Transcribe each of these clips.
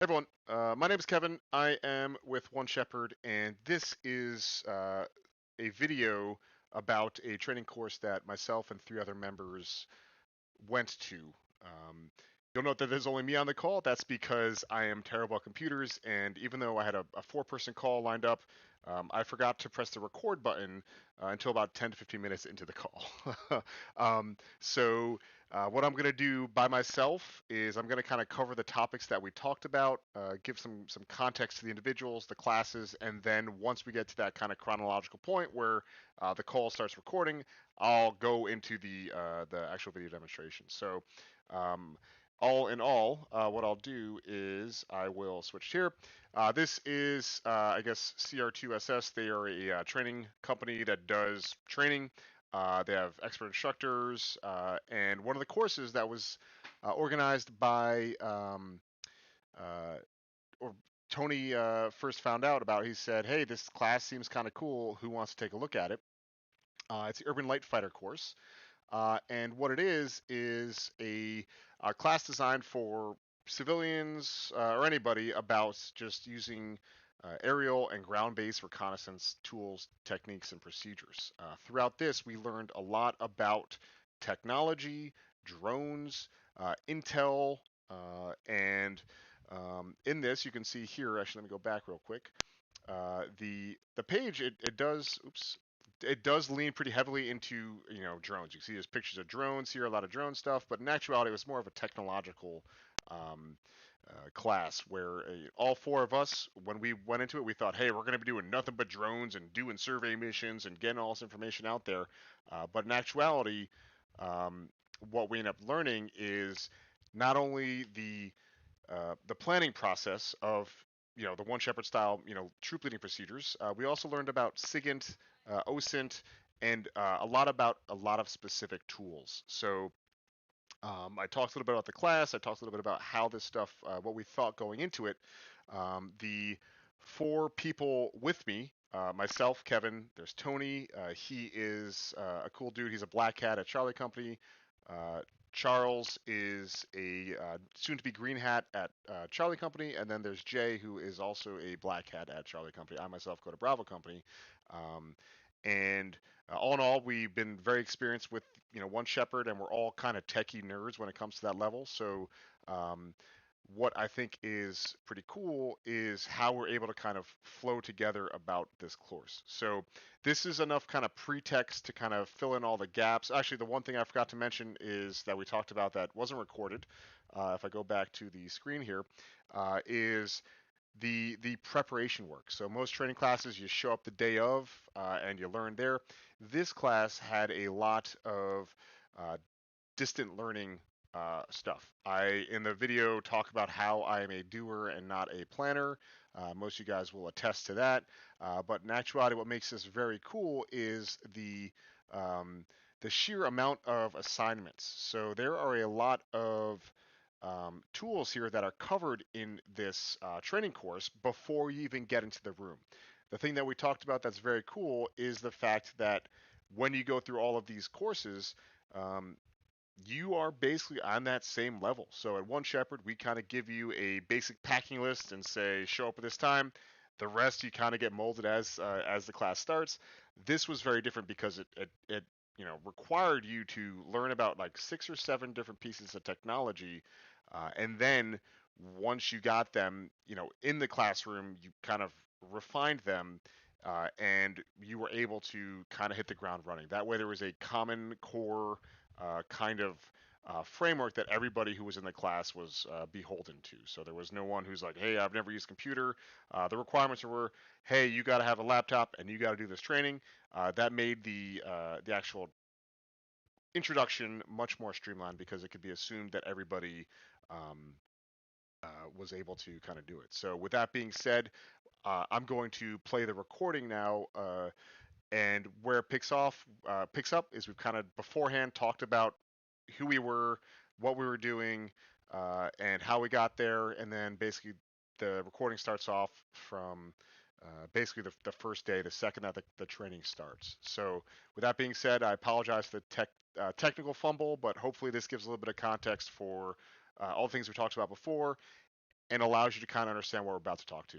Everyone, my name is Kevin. I am with One Shepherd, and this is a video about a training course that myself and three other members went to. Um, you'll note that there's only me on the call. That's because I am terrible at computers, and even though I had a four-person call lined up, I forgot to press the record button until about 10 to 15 minutes into the call. What I'm going to do by myself is I'm going to kind of cover the topics that we talked about, give some context to the individuals, the classes, and then once we get to that kind of chronological point where the call starts recording, I'll go into the actual video demonstration. Um, all in all, what I'll do is I will switch here. This is, I guess, CR2SS. They are a training company that does training. They have expert instructors, and one of the courses that was organized by or Tony first found out about. He said, "Hey, this class seems kind of cool. Who wants to take a look at it?" It's the Urban Lightfighter course. And what it is a class designed for civilians or anybody about just using aerial and ground-based reconnaissance tools, techniques, and procedures. Throughout this, we learned a lot about technology, drones, intel, and in this, you can see here. Actually, let me go back real quick. The page it does oops it does lean pretty heavily into drones. You can see there's pictures of drones here, a lot of drone stuff, but in actuality, it was more of a technological um, class where all four of us, when we went into it, we thought, hey, we're going to be doing nothing but drones and doing survey missions and getting all this information out there. But in actuality, um, what we end up learning is not only the planning process of the one shepherd style troop leading procedures. We also learned about SIGINT, OSINT, and a lot of specific tools. I talked a little bit about the class. I talked a little bit about how this stuff, what we thought going into it. The four people with me, myself, Kevin, there's Tony. He is a cool dude. He's a black hat at Charlie Company. Uh, Charles is a soon-to-be green hat at Charlie Company, and then there's Jay, who is also a black hat at Charlie Company. I myself go to Bravo Company, um, and all in all, we've been very experienced with one shepherd, and we're all kind of techie nerds when it comes to that level. Um, what I think is pretty cool is how we're able to kind of flow together about this course. So this is enough kind of pretext to kind of fill in all the gaps. Actually, the one thing I forgot to mention is that we talked about that wasn't recorded. If I go back to the screen here, is the preparation work. So most training classes, you show up the day of and you learn there. This class had a lot of uh, distant learning stuff. I in the video talk about how I am a doer and not a planner. Most of you guys will attest to that. But in actuality, what makes this very cool is um, the sheer amount of assignments. So there are a lot of tools here that are covered in this training course before you even get into the room. The thing that we talked about that's very cool is the fact that when you go through all of these courses, um, you are basically on that same level. So at One Shepherd, we kind of give you a basic packing list and say, show up at this time. The rest you kind of get molded as the class starts. This was very different because it required you to learn about like 6 or 7 different pieces of technology, and then once you got them, in the classroom, you kind of refined them. And you were able to kind of hit the ground running. That way, there was a common core kind of framework that everybody who was in the class was beholden to. So there was no one who's like, hey, I've never used a computer. The requirements were, hey, you got to have a laptop and you got to do this training. That made the actual introduction much more streamlined because it could be assumed that everybody um, was able to kind of do it. So with that being said, I'm going to play the recording now. And where it picks up is we've kind of beforehand talked about who we were, what we were doing, and how we got there, and then basically the recording starts off from basically the first day, the second that the training starts. So with that being said, I apologize for the technical fumble, but hopefully this gives a little bit of context for all the things we talked about before, and allows you to kind of understand what we're about to talk to.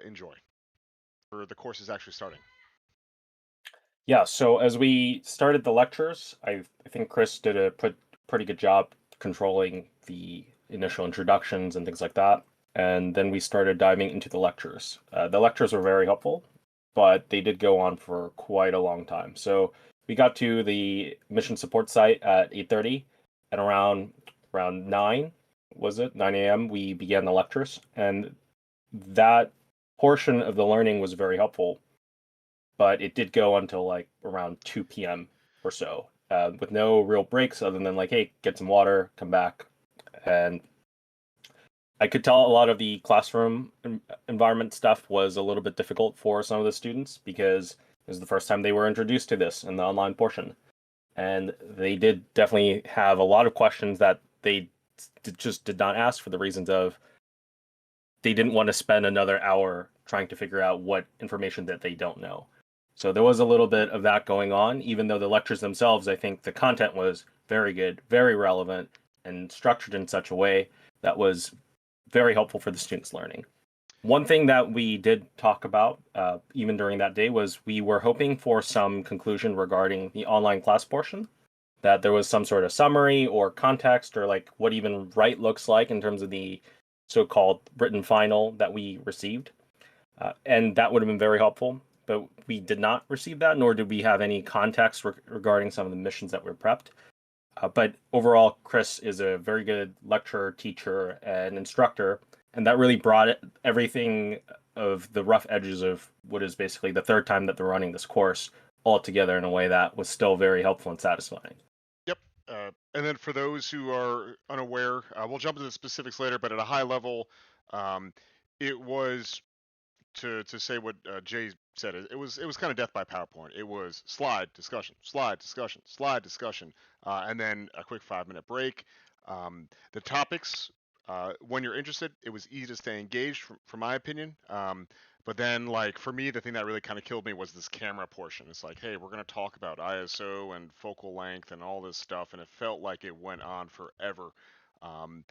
Enjoy. Or the course is actually starting. Yeah, so as we started the lectures, I think Chris did a pretty good job controlling the initial introductions and things like that. And then we started diving into the lectures. The lectures were very helpful, but they did go on for quite a long time. So we got to the mission support site at 8:30, and around 9, was it? 9 a.m. we began the lectures, and that portion of the learning was very helpful, but it did go until like around 2 p.m. or so, with no real breaks other than like, hey, get some water, come back. And I could tell a lot of the classroom environment stuff was a little bit difficult for some of the students because it was the first time they were introduced to this in the online portion. And they did definitely have a lot of questions that they just did not ask for the reasons of they didn't want to spend another hour trying to figure out what information that they don't know. So there was a little bit of that going on, even though the lectures themselves, I think the content was very good, very relevant, and structured in such a way that was very helpful for the students' learning. One thing that we did talk about, even during that day, was we were hoping for some conclusion regarding the online class portion, that there was some sort of summary or context or like what even right looks like in terms of the so-called written final that we received. And that would have been very helpful, but we did not receive that, nor did we have any context regarding some of the missions that were prepped. But overall, Chris is a very good lecturer, teacher, and instructor, and that really brought everything of the rough edges of what is basically the third time that they're running this course all together in a way that was still very helpful and satisfying. Yep. And then for those who are unaware, we'll jump into the specifics later, but at a high level, um, it was to say what Jay said. It was kind of death by PowerPoint. It was slide discussion, slide discussion, slide discussion, and then a quick 5 minute break. The topics, when you're interested, it was easy to stay engaged, from my opinion. But then, like for me, the thing that really kind of killed me was this camera portion. It's like, hey, we're going to talk about ISO and focal length and all this stuff, and it felt like it went on forever. Um,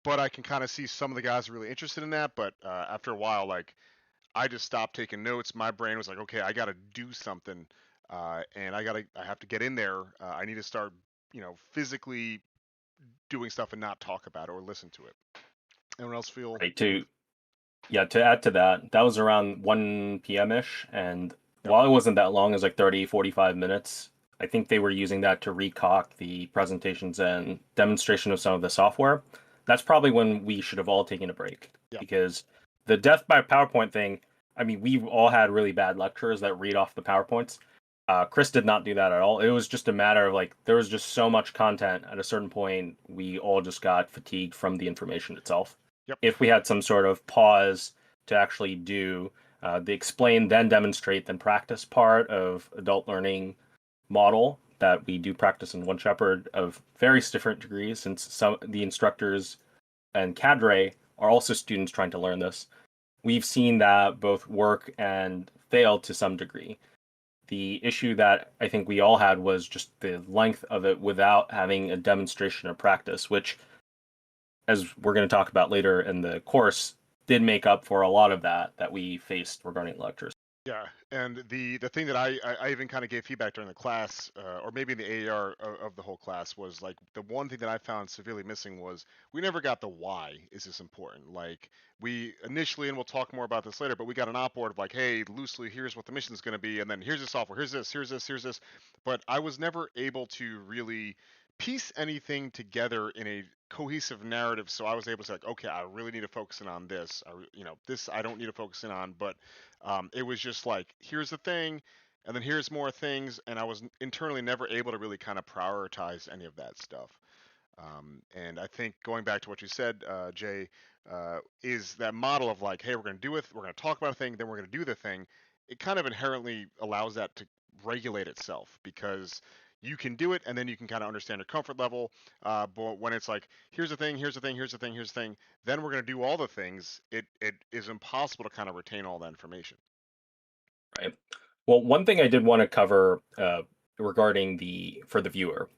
but I can kind of see some of the guys are really interested in that. But after a while, like I just stopped taking notes. My brain was like, okay, I got to do something, and I have to get in there. I need to start, physically doing stuff and not talk about it or listen to it. Anyone else feel? Right. To add to that, that was around 1 p.m. ish. And Yep. while it wasn't that long, it was like 30, 45 minutes. I think they were using that to recock the presentations and demonstration of some of the software. That's probably when we should have all taken a break, Yeah. because the death by PowerPoint thing, I mean, we've all had really bad lecturers that read off the PowerPoints. Chris did not do that at all. It was just a matter of like, there was just so much content at a certain point, we all just got fatigued from the information itself. Yep. If we had some sort of pause to actually do the explain, then demonstrate, then practice part of adult learning model that we do practice in One Shepherd of various different degrees, since some the instructors and cadre are also students trying to learn this. We've seen that both work and fail to some degree. The issue that I think we all had was just the length of it without having a demonstration or practice, which, as we're going to talk about later in the course, did make up for a lot of that we faced regarding lectures. Yeah, and the thing that I even kind of gave feedback during the class, or maybe in the AAR of the whole class, was like the one thing that I found severely missing was we never got the why is this important. Like we initially, and we'll talk more about this later, but we got an op board of like, hey, loosely, here's what the mission is going to be, and then here's the software, here's this, here's this, here's this. But I was never able to really piece anything together in a cohesive narrative. So I was able to say, like, okay, I really need to focus in on this. This I don't need to focus in on, but it was just like, here's the thing, and then here's more things, and I was internally never able to really kind of prioritize any of that stuff. And I think going back to what you said, Jay, is that model of like, hey, we're going to do it, we're going to talk about a thing, then we're going to do the thing. It kind of inherently allows that to regulate itself because you can do it and then you can kind of understand your comfort level. But when it's like, here's the thing, here's the thing, here's the thing, here's the thing, then we're going to do all the things, it is impossible to kind of retain all that information. Right. Well, one thing I did want to cover regarding for the viewer.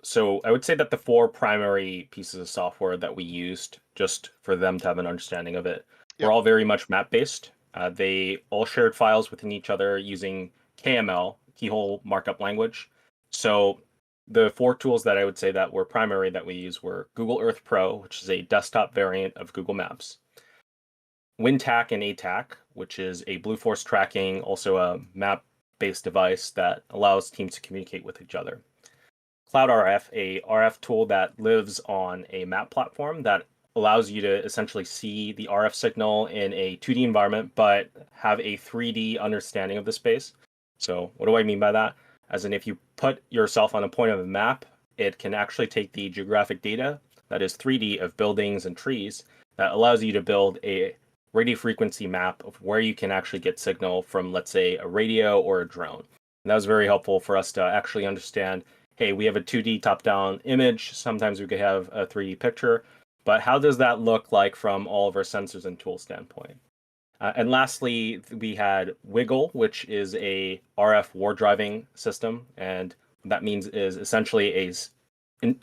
So I would say that the four primary pieces of software that we used, just for them to have an understanding of it, were Yep. all very much map based. They all shared files within each other using KML, keyhole markup language. So the four tools that I would say that were primary that we use were Google Earth Pro, which is a desktop variant of Google Maps, WinTAC and ATAC, which is a Blue Force tracking, also a map based device that allows teams to communicate with each other. Cloud RF, a RF tool that lives on a map platform that allows you to essentially see the RF signal in a 2D environment, but have a 3D understanding of the space. So, what do I mean by that? As in, if you put yourself on a point of a map, it can actually take the geographic data that is 3D of buildings and trees that allows you to build a radio frequency map of where you can actually get signal from, let's say, a radio or a drone. And that was very helpful for us to actually understand, hey, we have a 2D top-down image. Sometimes we could have a 3D picture, but how does that look like from all of our sensors and tool standpoint? And lastly, we had Wiggle, which is a RF war driving system, and that means is essentially a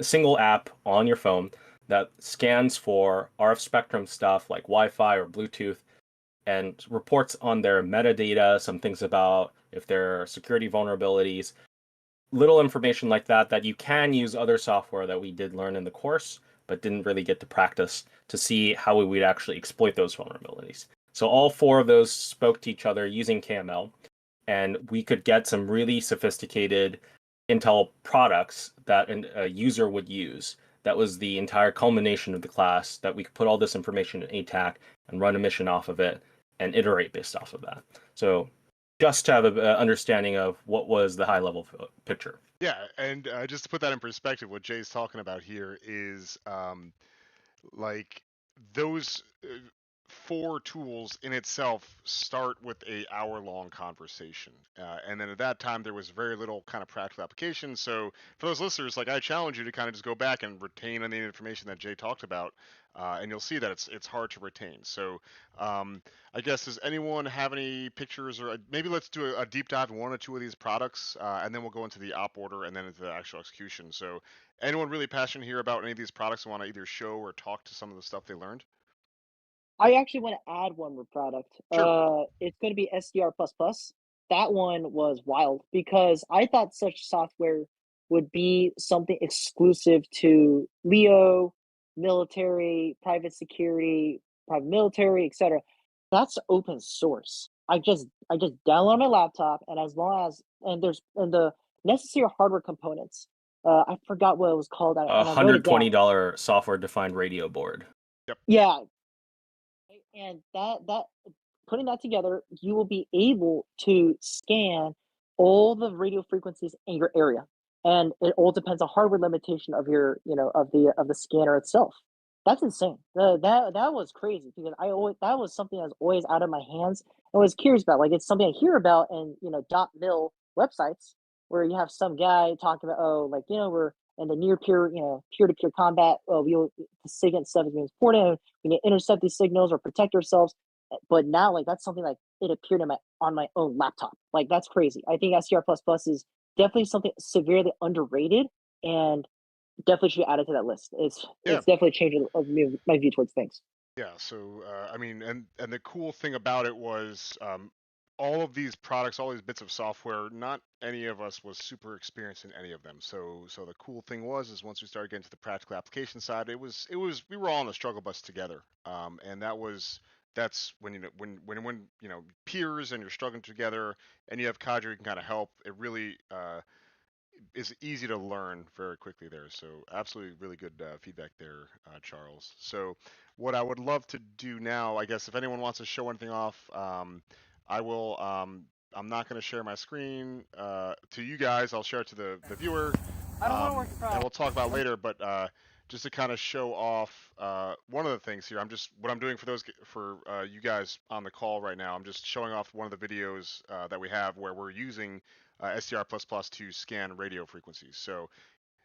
single app on your phone that scans for RF spectrum stuff like Wi-Fi or Bluetooth and reports on their metadata, some things about if there are security vulnerabilities, little information like that that you can use other software that we did learn in the course, but didn't really get to practice to see how we would actually exploit those vulnerabilities. So all four of those spoke to each other using KML, and we could get some really sophisticated Intel products that a user would use. That was the entire culmination of the class, that we could put all this information in ATAC and run a mission off of it and iterate based off of that. So just to have an understanding of what was the high level picture. Yeah, and just to put that in perspective, what Jay's talking about here is like those four tools in itself start with a hour-long conversation, and then at that time there was very little kind of practical application. So for those listeners, like, I challenge you to kind of just go back and retain any information that Jay talked about, and you'll see that it's hard to retain. So I guess, does anyone have any pictures, or maybe let's do a deep dive in one or two of these products, and then we'll go into the op order and then into the actual execution. So anyone really passionate here about any of these products and want to either show or talk to some of the stuff they learned? I actually want to add one more product. Sure. It's going to be SDR++. That one was wild because I thought such software would be something exclusive to Leo, military, private security, private military, etc. That's open source. I just download on my laptop, and as long as and the necessary hardware components. I forgot what it was called, A and I wrote it down. $120 software defined radio board. Yep. Yeah, and that putting that together, you will be able to scan all the radio frequencies in your area, and it all depends on hardware limitation of your, of the scanner itself. That's insane. That was crazy because I always that was something that was always out of my hands. I was curious about, like, it's something I hear about in, dot mil websites where you have some guy talking about, oh, like, we're in the near peer, peer to peer combat. Oh, the SIGINT stuff is important. We need to intercept these signals or protect ourselves. But now, like, that's something like it appeared on my own laptop. Like, that's crazy. I think SDR plus plus is definitely something severely underrated and definitely should be added to that list. It's Yeah. it's definitely changing my view towards things. Yeah. So I mean, and the cool thing about it was, all of these products, all these bits of software, not any of us was super experienced in any of them. So the cool thing was, is once we started getting to the practical application side, it was we were all on the struggle bus together. And that's when, when peers and you're struggling together and you have cadre who can kind of help. It really is easy to learn very quickly there. So absolutely, really good feedback there, Charles. So what I would love to do now, I guess, if anyone wants to show anything off, I will. I'm not going to share my screen to you guys. I'll share it to the viewer, I don't want to work and proud. we'll talk about it later. But just to kind of show off one of the things here, what I'm doing for you guys on the call right now. I'm just showing off one of the videos that we have where we're using SDR++ to scan radio frequencies. So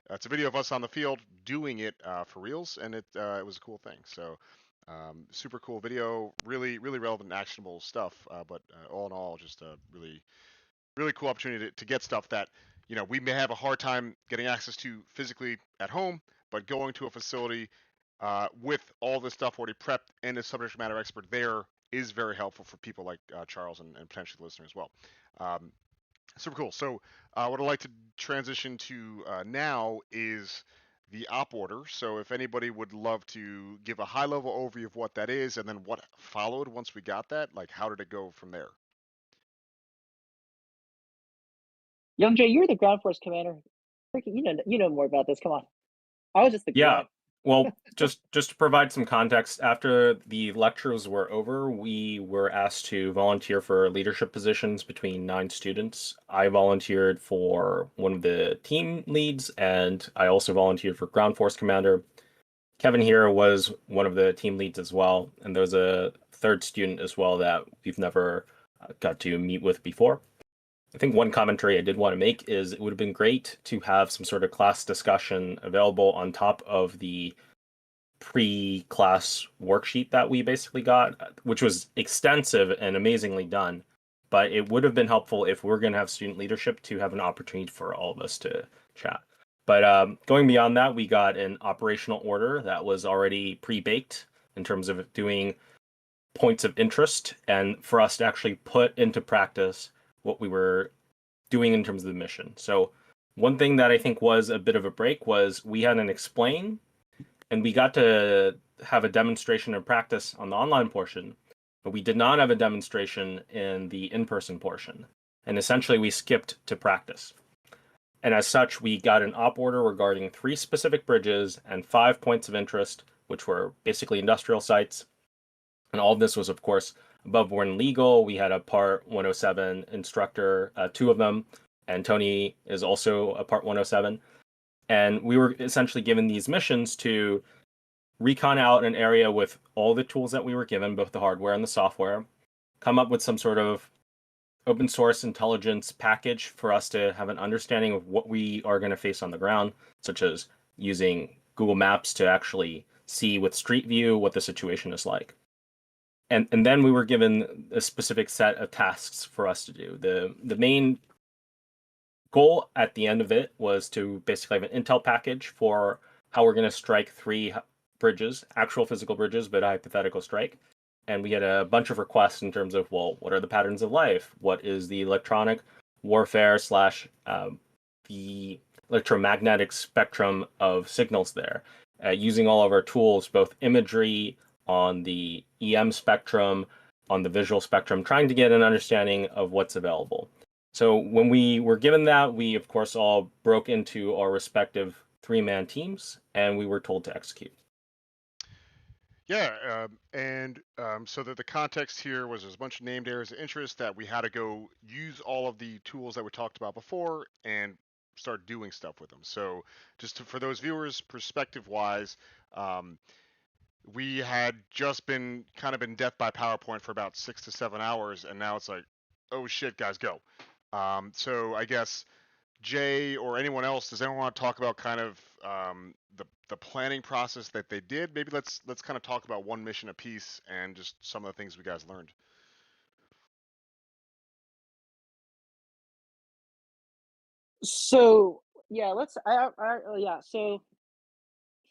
it's a video of us on the field doing it for reals, and it was a cool thing. So super cool video, really really relevant and actionable stuff. But all in all, just a really really cool opportunity to get stuff that we may have a hard time getting access to physically at home, but going to a facility with all this stuff already prepped and a subject matter expert there is very helpful for people like Charles and potentially the listener as well. Um, Super cool. So, what I'd like to transition to now is the op order. So, if anybody would love to give a high level overview of what that is and then what followed once we got that, like how did it go from there? Young Jay, you're the ground force commander. Freaking, you know more about this. Come on. I was just the Yeah. grunt. Well, just to provide some context, after the lectures were over, we were asked to volunteer for leadership positions between 9 students. I volunteered for one of the team leads, and I also volunteered for ground force commander. Kevin here was one of the team leads as well, and there was a third student as well that we've never got to meet with before. I think one commentary I did want to make is it would have been great to have some sort of class discussion available on top of the pre-class worksheet that we basically got, which was extensive and amazingly done. But it would have been helpful if we're going to have student leadership to have an opportunity for all of us to chat. But going beyond that, we got an operational order that was already pre-baked in terms of doing points of interest and for us to actually put into practice what we were doing in terms of the mission. So one thing that I think was a bit of a break was we had an explain, and we got to have a demonstration and practice on the online portion, but we did not have a demonstration in the in-person portion. And essentially we skipped to practice. And as such, we got an op order regarding 3 specific bridges and 5 points of interest, which were basically industrial sites. And all of this was, of course, above board and legal. We had a Part 107 instructor, 2 of them, and Tony is also a Part 107. And we were essentially given these missions to recon out an area with all the tools that we were given, both the hardware and the software, come up with some sort of open source intelligence package for us to have an understanding of what we are going to face on the ground, such as using Google Maps to actually see with Street View what the situation is like. And then we were given a specific set of tasks for us to do. The main goal at the end of it was to basically have an intel package for how we're going to strike 3 bridges, actual physical bridges, but a hypothetical strike. And we had a bunch of requests in terms of, well, what are the patterns of life? What is the electronic warfare slash the electromagnetic spectrum of signals there? Using all of our tools, both imagery on the EM spectrum, on the visual spectrum, trying to get an understanding of what's available. So when we were given that, we of course all broke into our respective 3-man teams, and we were told to execute. Yeah, so that the context here was there's a bunch of named areas of interest that we had to go use all of the tools that we talked about before and start doing stuff with them. So for those viewers, perspective wise, we had just been kind of in death by PowerPoint for about 6 to 7 hours, and now it's like, oh shit, guys, go. So I guess Jay or anyone else, does anyone want to talk about kind of the planning process that they did? Maybe let's kind of talk about one mission apiece and just some of the things we guys learned. So yeah, yeah. So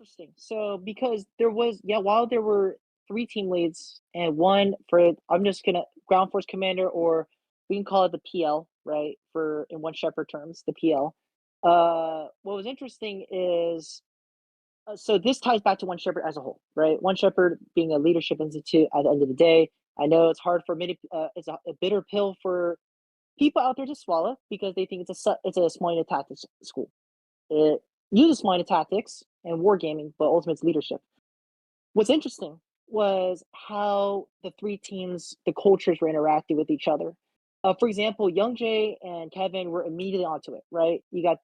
interesting. So because there was while there were 3 team leads and one for I'm just gonna ground force commander, or we can call it the PL, right? For in one Shepherd terms, the PL. What was interesting is so this ties back to One Shepherd as a whole, right? One Shepherd being a leadership institute at the end of the day. I know it's hard for many. It's a bitter pill for people out there to swallow because they think it's a small unit tactics school. It uses small unit tactics and wargaming, but ultimately it's leadership. What's interesting was how the 3 teams, the cultures were interacting with each other. For example, Young Jay and Kevin were immediately onto it, right? You got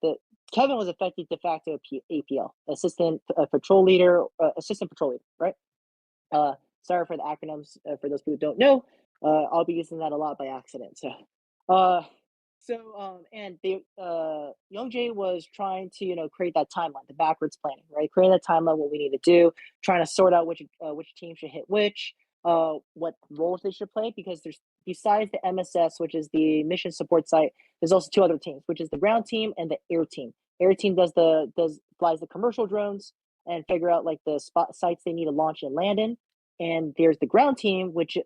Kevin was effective de facto APL, assistant patrol leader, right? Sorry for the acronyms for those people who don't know. I'll be using that a lot by accident. Uh, and Young Jay was trying to create that timeline, the backwards planning, right? Create that timeline, what we need to do, trying to sort out which team should hit which. what roles they should play, because there's, besides the MSS, which is the mission support site, there's also two other teams, which is the ground team and the air team. Air team flies the commercial drones and figure out like the spot sites they need to launch and land in. And there's the ground team, which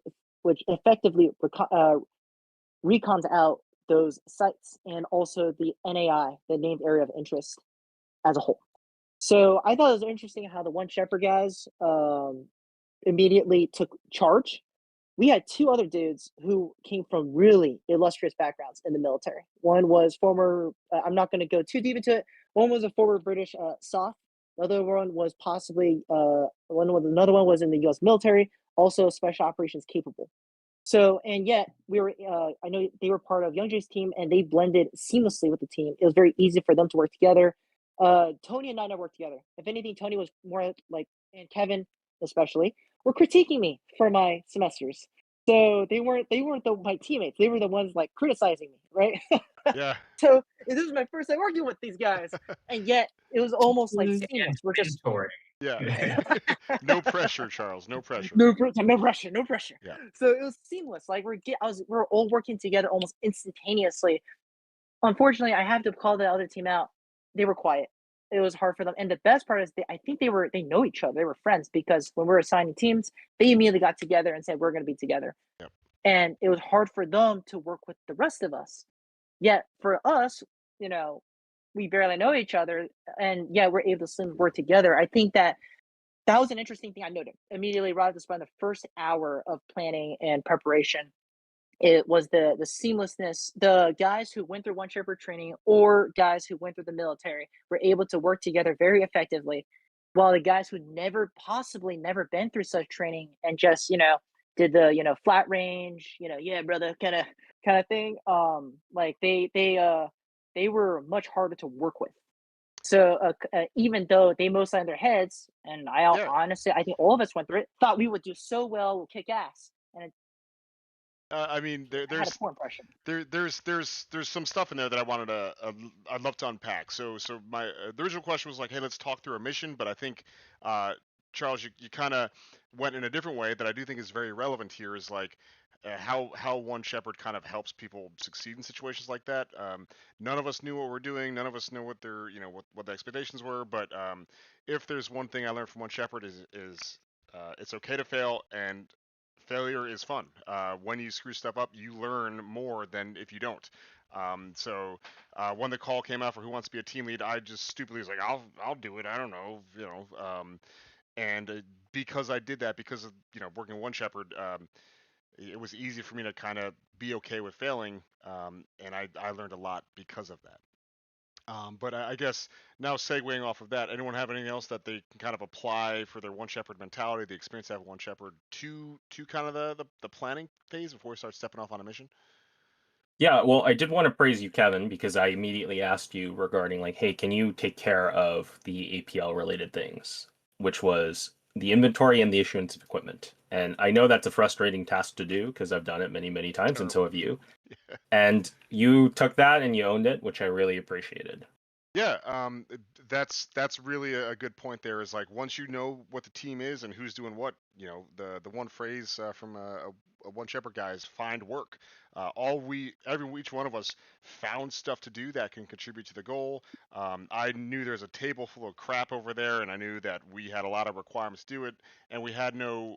effectively recons out those sites, and also the NAI, the named area of interest, as a whole. So I thought it was interesting how the One Shepherd guys immediately took charge. We had two other dudes who came from really illustrious backgrounds in the military. One was former, I'm not going to go too deep into it. One was a former British SOF. The other one was possibly, another one was in the US military, also special operations capable. So, and yet we were, I know they were part of Young Jay's team, and they blended seamlessly with the team. It was very easy for them to work together. Tony and I never worked together. If anything, Tony was more like, and Kevin especially, were critiquing me for my semesters. So they weren't my teammates. They were the ones like criticizing me, right? Yeah. So this was my first time working with these guys, and yet it was almost like seamless. We're just Yeah. No pressure, Charles. No pressure. no pressure, no pressure. Yeah. So it was seamless. Like we're all working together almost instantaneously. Unfortunately, I have to call the other team out. They were quiet. It was hard for them. And the best part is I think they know each other. They were friends, because when we were assigning teams, they immediately got together and said, we're going to be together. Yep. And it was hard for them to work with the rest of us. Yet for us, we barely know each other, and we're able to work together. I think that was an interesting thing I noted immediately right at the first hour of planning and preparation. It was the seamlessness. The guys who went through One Shepherd training or guys who went through the military were able to work together very effectively, while the guys who never been through such training and just did the flat range, yeah brother kind of thing, like they were much harder to work with. So even though they mostly in their heads, and honestly, I think all of us went through it, thought we would do so well, we'll kick ass, and I mean, I had a poor impression. there's some stuff in there that I wanted to I'd love to unpack. So my the original question was like, hey, let's talk through a mission, but I think Charles, you kind of went in a different way that I do think is very relevant here. Is like how One Shepherd kind of helps people succeed in situations like that. None of us knew what we're doing. None of us know what their what the expectations were. But if there's one thing I learned from One Shepherd is it's okay to fail, and failure is fun. When you screw stuff up, you learn more than if you don't. So when the call came out for who wants to be a team lead, I just stupidly was like, I'll do it. I don't know, and because I did that, because of working One Shepherd, it was easy for me to kind of be okay with failing, and I learned a lot because of that. But I guess now segueing off of that, anyone have anything else that they can kind of apply for their One Shepherd mentality, the experience they have with One Shepherd, to kind of the planning phase before we start stepping off on a mission? Yeah, well, I did want to praise you, Kevin, because I immediately asked you regarding like, hey, can you take care of the APL related things, which was the inventory and the issuance of equipment. And I know that's a frustrating task to do because I've done it many, many times, and so have you. Yeah. And you took that and you owned it, which I really appreciated. Yeah, that's really a good point there. Is like once you know what the team is and who's doing what, the one phrase from a One Shepherd guy is find work. Each one of us found stuff to do that can contribute to the goal. I knew there's a table full of crap over there, and I knew that we had a lot of requirements to do it, and we had no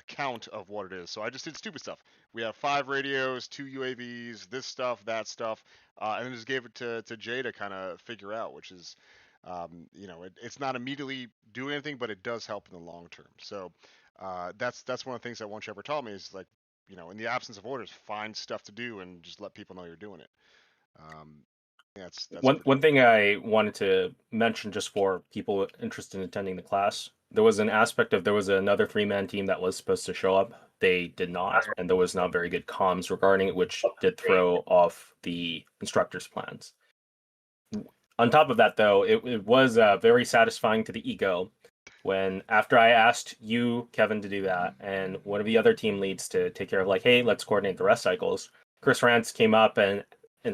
count of what it is. So I just did stupid stuff. We have 5 radios, 2 UAVs, this stuff, that stuff, and then just gave it to Jay to kind of figure out, which is, it's not immediately doing anything, but it does help in the long term. So that's one of the things that One Shepherd taught me is like, in the absence of orders, find stuff to do and just let people know you're doing it. That's one thing I wanted to mention just for people interested in attending the class. There was an aspect of there was another 3-man team that was supposed to show up. They did not, and there was not very good comms regarding it, which did throw off the instructor's plans. On top of that, though, it was very satisfying to the ego when, after I asked you, Kevin, to do that, and one of the other team leads to take care of, like, hey, let's coordinate the rest cycles, Chris Rance came up and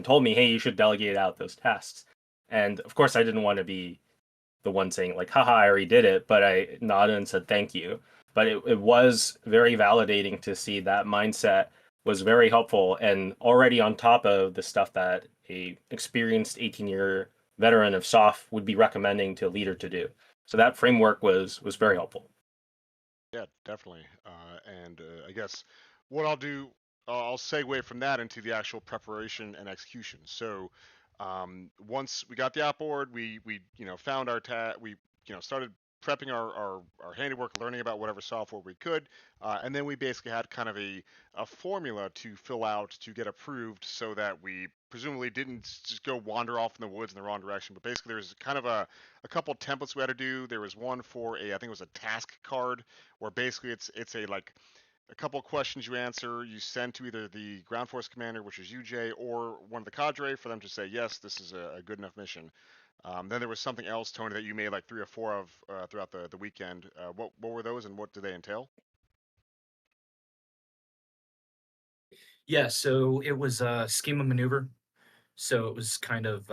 told me, hey, you should delegate out those tasks. And, of course, I didn't want to be the one saying, like, haha, I already did it, but I nodded and said thank you. but it was very validating to see that mindset was very helpful and already on top of the stuff that a experienced 18-year veteran of SOF would be recommending to a leader to do. So that framework was very helpful. Yeah, definitely. And I guess what I'll do, I'll segue from that into the actual preparation and execution. So once we got the app board, we found our we started prepping our handiwork, learning about whatever software we could, and then we basically had kind of a formula to fill out to get approved, so that we presumably didn't just go wander off in the woods in the wrong direction. But basically, there was kind of a couple templates we had to do. There was one for I think it was a task card, where basically it's a like a couple of questions you answer, you send to either the ground force commander, which is UJ, or one of the cadre for them to say, yes, this is a good enough mission. Then there was something else, Tony, that you made like 3 or 4 of throughout the weekend. What were those, and what do they entail? Yeah, so it was a scheme of maneuver. So it was kind of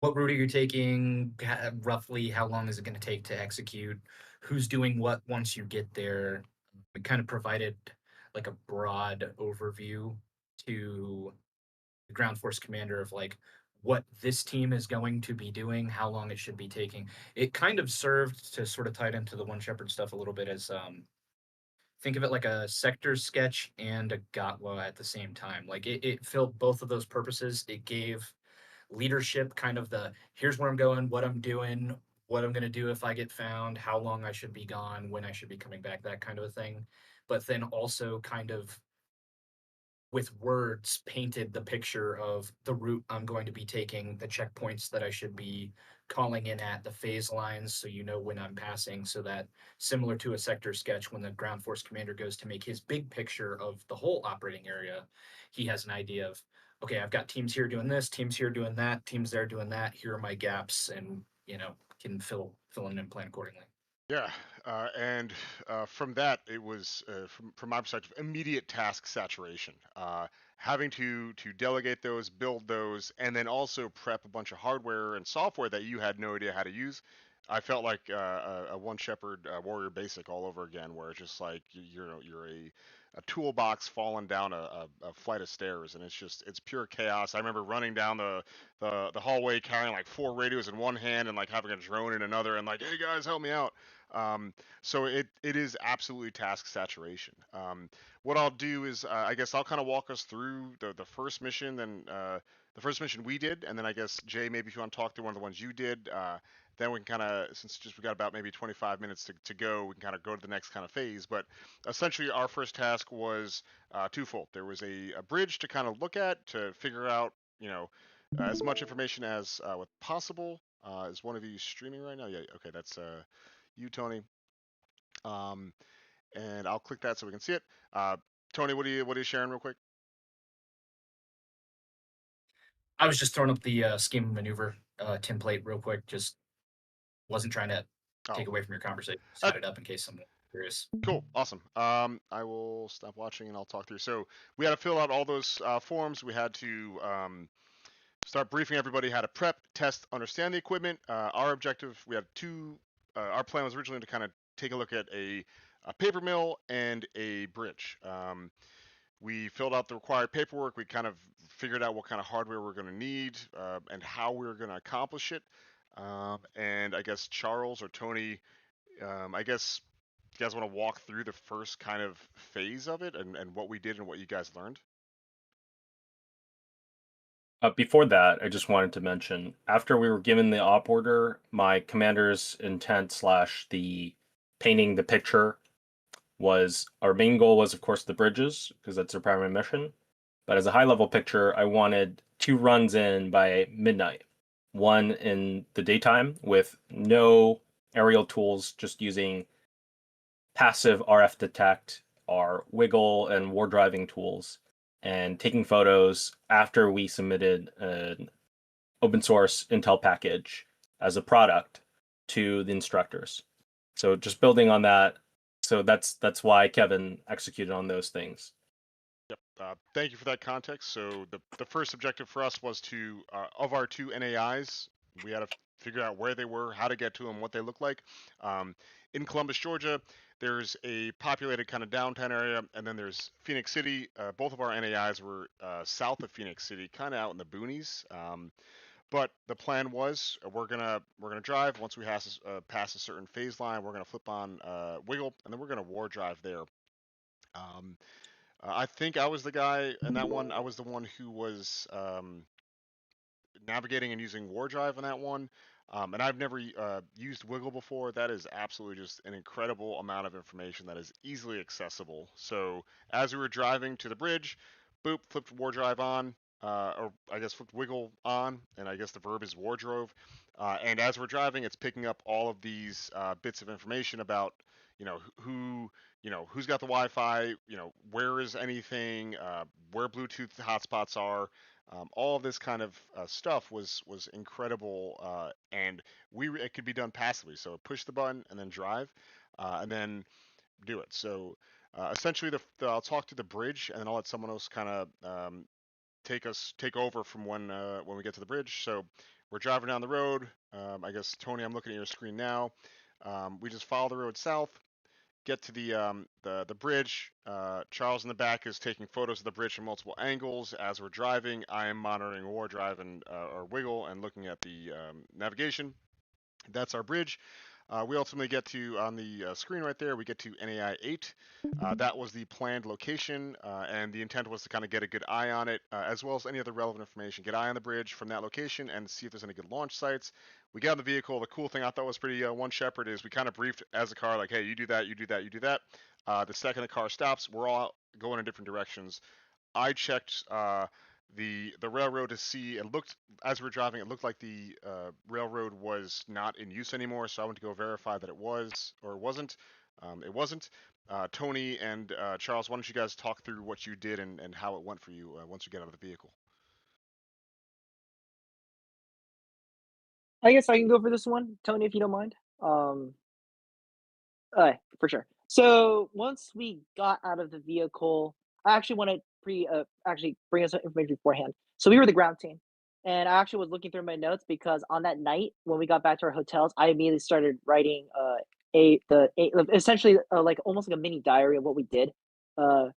what route are you taking, roughly how long is it going to take to execute, who's doing what once you get there. We kind of provided like a broad overview to the ground force commander of like what this team is going to be doing, how long it should be taking. It kind of served to sort of tie it into the One Shepherd stuff a little bit as think of it like a sector sketch and a Gatwa at the same time. Like it filled both of those purposes. It gave leadership kind of the here's where I'm going, what I'm doing, what I'm going to do if I get found, how long I should be gone, when I should be coming back, that kind of a thing. But then also kind of with words painted the picture of the route I'm going to be taking, the checkpoints that I should be calling in at, the phase lines, so you know when I'm passing, so that similar to a sector sketch, when the ground force commander goes to make his big picture of the whole operating area, he has an idea of, okay, I've got teams here doing this, teams here doing that, teams there doing that, here are my gaps, and can fill in and plan accordingly. Yeah, and from that, it was from my perspective, immediate task saturation. Having to delegate those, build those, and then also prep a bunch of hardware and software that you had no idea how to use. I felt like a One Shepherd Warrior Basic all over again, where it's just like you're a toolbox falling down a flight of stairs, and it's pure chaos. I remember running down the hallway carrying like 4 radios in one hand and like having a drone in another, and like, hey guys, help me out. So it is absolutely task saturation. What I'll do is I guess I'll kind of walk us through the first mission, then the first mission we did, and then I guess Jay, maybe if you want to talk through one of the ones you did, then we can kind of, since just we got about maybe 25 minutes to go, we can kind of go to the next kind of phase. But essentially, our first task was twofold. There was a bridge to kind of look at to figure out, as much information as with possible. Is one of you streaming right now? Yeah. Okay, that's you, Tony. Um, and I'll click that so we can see it. Tony, what are you sharing real quick? I was just throwing up the scheme of maneuver template real quick. Just wasn't trying to take Oh, away from your conversation. Just had it up in case someone was curious. cool, awesome. I will stop watching and I'll talk through. So we had to fill out all those forms. We had to start briefing everybody how to prep, test, understand the equipment. Our objective, we had two. Our plan was originally to kind of take a look at a paper mill and a bridge. We filled out the required paperwork. We kind of figured out what kind of hardware we're going to need and how we were going to accomplish it. And I guess Charles or Tony, I guess you guys want to walk through the first kind of phase of it and what we did and what you guys learned? Before that, I just wanted to mention, after we were given the op order, my commander's intent slash the painting the picture was our main goal was, of course, the bridges, because that's our primary mission. But as a high level picture, I wanted 2 runs in by midnight. One in the daytime with no aerial tools, just using passive RF detect, our wiggle and war driving tools, and taking photos after we submitted an open source Intel package as a product to the instructors. So just building on that. So that's why Kevin executed on those things. Yep. Thank you for that context. So the first objective for us was to, of our 2 NAIs, we had to figure out where they were, how to get to them, what they look like. In Columbus, Georgia, there's a populated kind of downtown area, and then there's Phoenix City. Both of our NAIs were south of Phoenix City, kind of out in the boonies. But the plan was we're gonna drive once we pass a certain phase line. We're gonna flip on wiggle, and then we're gonna war drive there. Um, I think I was the guy in that one. I was the one who was navigating and using war drive on that one. And I've never used wiggle before. That is absolutely just an incredible amount of information that is easily accessible. So as we were driving to the bridge, boop, flipped war drive on, or I guess flipped wiggle on, and I guess the verb is wardrobe. And as we're driving, it's picking up all of these bits of information about, who, who's got the Wi-Fi, where is anything, where Bluetooth hotspots are. All of this kind of stuff was incredible, and it could be done passively. So push the button and then drive, and then do it. So essentially, I'll talk to the bridge, and then I'll let someone else kind of take over from when we get to the bridge. So we're driving down the road. I guess Tony, I'm looking at your screen now. We just follow the road south, get to the bridge. Charles in the back is taking photos of the bridge from multiple angles. As we're driving, I am monitoring war drive and or wiggle and looking at the navigation. That's our bridge. We ultimately get to, on the screen right there, we get to NAI 8. That was the planned location, and the intent was to kind of get a good eye on it, as well as any other relevant information. Get eye on the bridge from that location and see if there's any good launch sites. We got in the vehicle. The cool thing I thought was pretty one shepherd is we kind of briefed as a car, like, hey, you do that, you do that, you do that. The second the car stops, we're all going in different directions. I checked the railroad to see. It looked, as we were driving, it looked like the railroad was not in use anymore. So I went to go verify that it was or wasn't. It wasn't. Tony and Charles, why don't you guys talk through what you did and how it went for you once you get out of the vehicle? I guess I can go for this one, Tony, if you don't mind. For sure. So once we got out of the vehicle, I actually want to actually bring us some information beforehand. So we were the ground team, and I actually was looking through my notes because on that night when we got back to our hotels, I immediately started writing essentially like almost like a mini diary of what we did. Uh,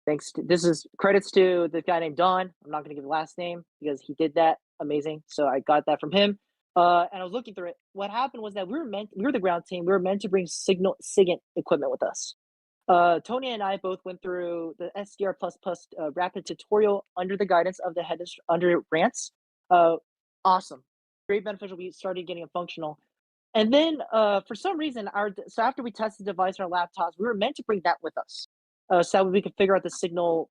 this is credits to the guy named Don. I'm not going to give the last name because he did that amazing. So I got that from him. And I was looking through it. What happened was that we were the ground team. We were meant to bring SIGINT equipment with us. Tony and I both went through the SDR rapid tutorial under the guidance of the head under Rance. Awesome, great beneficial. We started getting it functional, and then for some reason, so after we tested the device on our laptops, we were meant to bring that with us, so that we could figure out the signal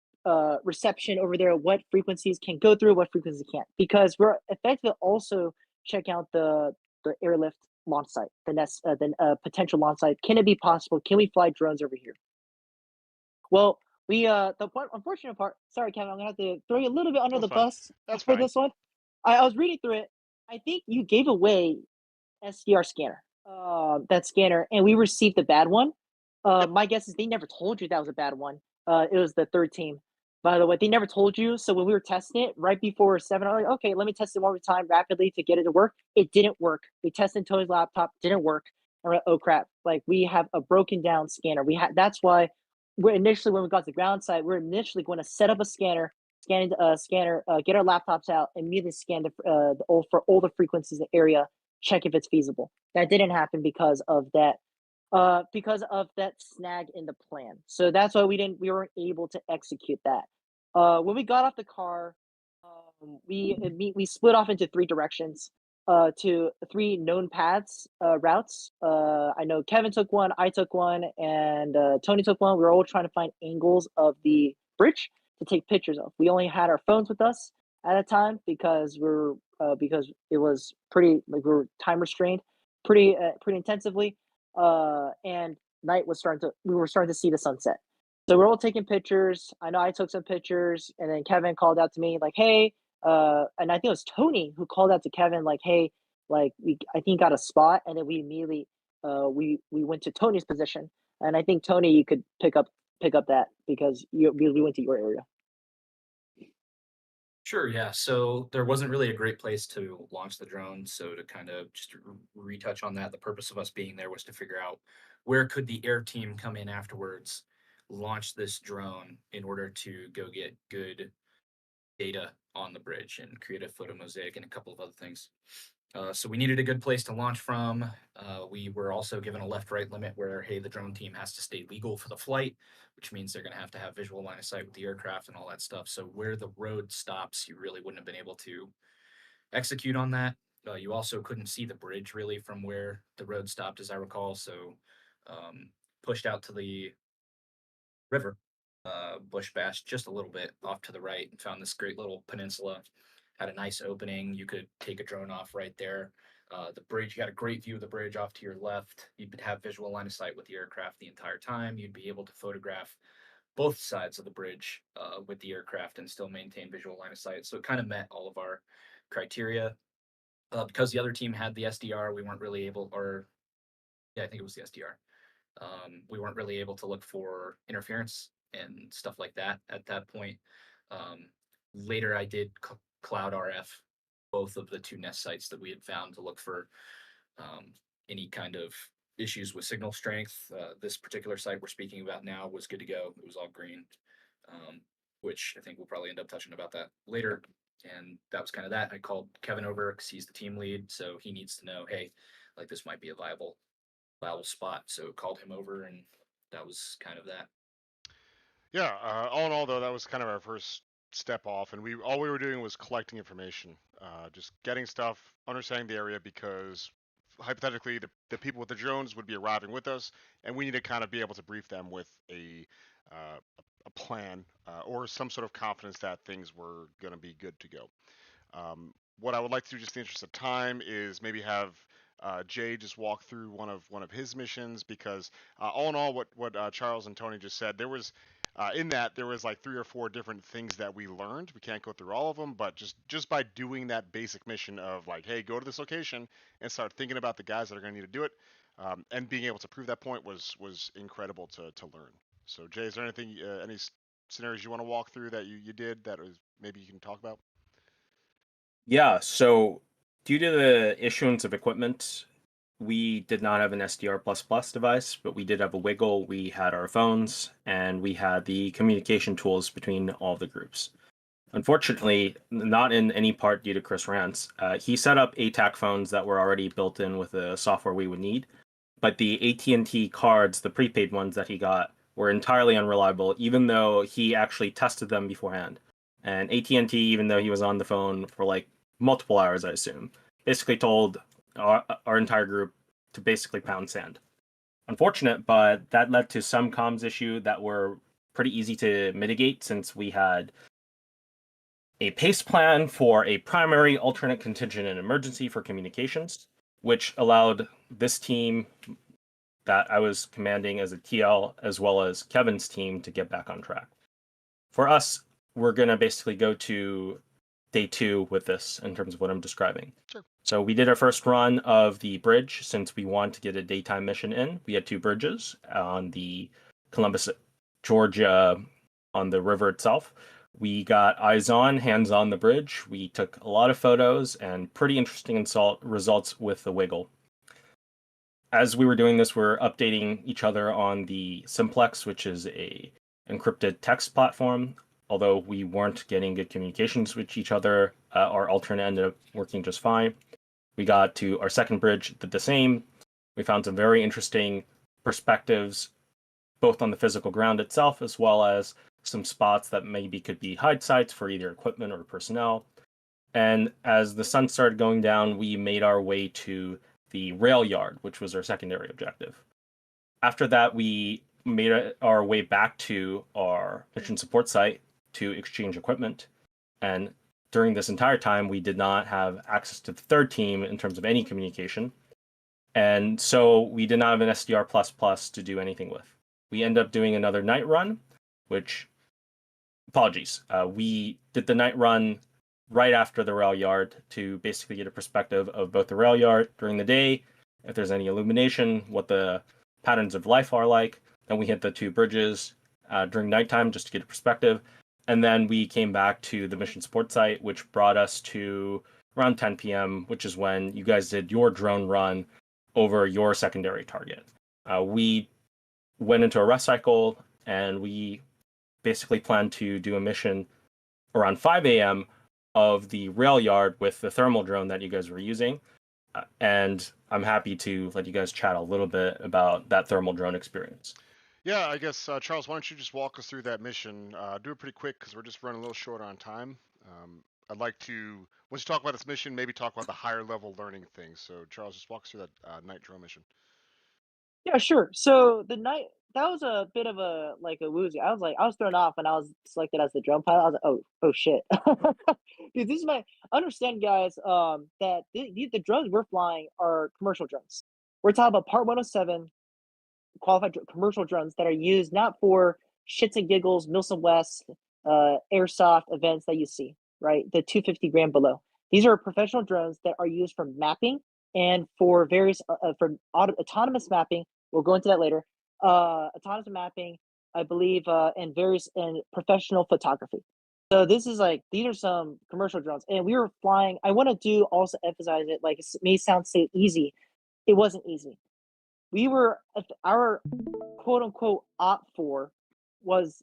reception over there, what frequencies can go through, what frequencies can't, because we're effectively also check out the airlift launch site, the potential launch site. Can it be possible? Can we fly drones over here? Well, unfortunate part. Sorry, Kevin, I'm gonna have to throw you a little bit under the bus for this one. I was reading through it. I think you gave away SDR scanner, that scanner, and we received the bad one. My guess is they never told you that was a bad one. It was the third team. By the way, they never told you. So when we were testing it right before 7, I was like, okay, let me test it one more time rapidly to get it to work. It didn't work. We tested Tony's laptop, didn't work. And we're like, oh crap! Like we have a broken down scanner. That's why we're initially, when we got to the ground site, we're initially going to set up a scanner, get our laptops out, immediately scan for all the frequencies in the area, check if it's feasible. That didn't happen because of that snag in the plan. So that's why we weren't able to execute that. When we got off the car, we split off into 3 directions, to 3 known routes. I know Kevin took one, I took one, and Tony took one. We were all trying to find angles of the bridge to take pictures of. We only had our phones with us at a time because because it was pretty, like, we were time restrained pretty intensively. And we were starting to see the sunset. So we're all taking pictures. I know I took some pictures, and then Kevin called out to me like, "Hey," and I think it was Tony who called out to Kevin like, "Hey, like I think got a spot," and then we immediately we went to Tony's position, and I think Tony, you could pick up that because we went to your area. Sure, yeah. So there wasn't really a great place to launch the drone. So to kind of just retouch on that, the purpose of us being there was to figure out where could the air team come in afterwards, launch this drone in order to go get good data on the bridge and create a photo mosaic and a couple of other things. So we needed a good place to launch from. We were also given a left-right limit where, hey, the drone team has to stay legal for the flight, which means they're going to have visual line of sight with the aircraft and all that stuff. So where the road stops, you really wouldn't have been able to execute on that. You also couldn't see the bridge really from where the road stopped, as I recall. So pushed out to the river, bush bashed just a little bit off to the right, and found this great little peninsula. Had a nice opening. You could take a drone off right there. The bridge, you got a great view of the bridge off to your left. You'd have visual line of sight with the aircraft the entire time. You'd be able to photograph both sides of the bridge with the aircraft and still maintain visual line of sight. So it kind of met all of our criteria. Because the other team had the SDR, we weren't really able, or yeah, I think it was the SDR. We weren't really able to look for interference and stuff like that at that point. Later, I did cloud RF both of the two nest sites that we had found to look for any kind of issues with signal strength. This particular site we're speaking about now was good to go. It was all green, which I think we'll probably end up touching about that later. And that was kind of that. I called Kevin over because he's the team lead, so he needs to know, hey, like this might be a viable spot. So called him over, and that was kind of that. Yeah, all in all, though, that was kind of our first step off, and all we were doing was collecting information, just getting stuff, understanding the area, because hypothetically, the people with the drones would be arriving with us, and we need to kind of be able to brief them with a plan or some sort of confidence that things were going to be good to go. What I would like to do, just in the interest of time, is maybe have Jay just walk through one of his missions, because all in all, what Charles and Tony just said, there was there was like 3 or 4 different things that we learned. We can't go through all of them, but just by doing that basic mission of like, hey, go to this location and start thinking about the guys that are going to need to do it, and being able to prove that point was incredible to learn. So Jay, is there anything, any scenarios you want to walk through that you did that was maybe you can talk about? Yeah, so due to the issuance of equipment, we did not have an SDR++ device, but we did have a Wiggle, we had our phones, and we had the communication tools between all the groups. Unfortunately, not in any part due to Chris Rance, he set up ATAC phones that were already built in with the software we would need, but the AT&T cards, the prepaid ones that he got, were entirely unreliable, even though he actually tested them beforehand. And AT&T, even though he was on the phone for like multiple hours, I assume, basically told our entire group to basically pound sand. Unfortunate, but that led to some comms issue that were pretty easy to mitigate, since we had a PACE plan for a primary, alternate, contingent, and emergency for communications, which allowed this team that I was commanding as a TL, as well as Kevin's team, to get back on track. For us, we're going to basically go to day 2 with this in terms of what I'm describing. Sure. So we did our first run of the bridge since we wanted to get a daytime mission in. We had 2 bridges on the Columbus, Georgia, on the river itself. We got eyes on, hands on the bridge. We took a lot of photos and pretty interesting results with the Wiggle. As we were doing this, we're updating each other on the Simplex, which is a encrypted text platform. Although we weren't getting good communications with each other, our alternate ended up working just fine. We got to our second bridge, did the same. We found some very interesting perspectives, both on the physical ground itself, as well as some spots that maybe could be hide sites for either equipment or personnel. And as the sun started going down, we made our way to the rail yard, which was our secondary objective. After that, we made our way back to our mission support site to exchange equipment. And during this entire time, we did not have access to the third team in terms of any communication. And so we did not have an SDR++ to do anything with. We ended up doing another night run, which, apologies, we did the night run right after the rail yard to basically get a perspective of both the rail yard during the day, if there's any illumination, what the patterns of life are like. Then we hit the 2 bridges during nighttime just to get a perspective. And then we came back to the mission support site, which brought us to around 10 p.m., which is when you guys did your drone run over your secondary target. we went into a rest cycle, and we basically planned to do a mission around 5 a.m. of the rail yard with the thermal drone that you guys were using. And I'm happy to let you guys chat a little bit about that thermal drone experience. Yeah, I guess, Charles, why don't you just walk us through that mission? Do it pretty quick because we're just running a little short on time. I'd like to, once you talk about this mission, maybe talk about the higher level learning things. So, Charles, just walk us through that night drone mission. Yeah, sure. So the night that was a bit of a woozy. I was thrown off when I was selected as the drone pilot. I was like, oh shit, dude, this is my understand, guys. That the drones we're flying are commercial drones. We're talking about Part 107 qualified commercial drones that are used not for shits and giggles, Milson West, airsoft events that you see, right? The 250 grand below. These are professional drones that are used for mapping and for various autonomous mapping. We'll go into that later. Autonomous mapping, I believe, and professional photography. So this is these are some commercial drones, and we were flying. I want to also emphasize it. Like, it may sound easy, it wasn't easy. We were our quote unquote OPFOR was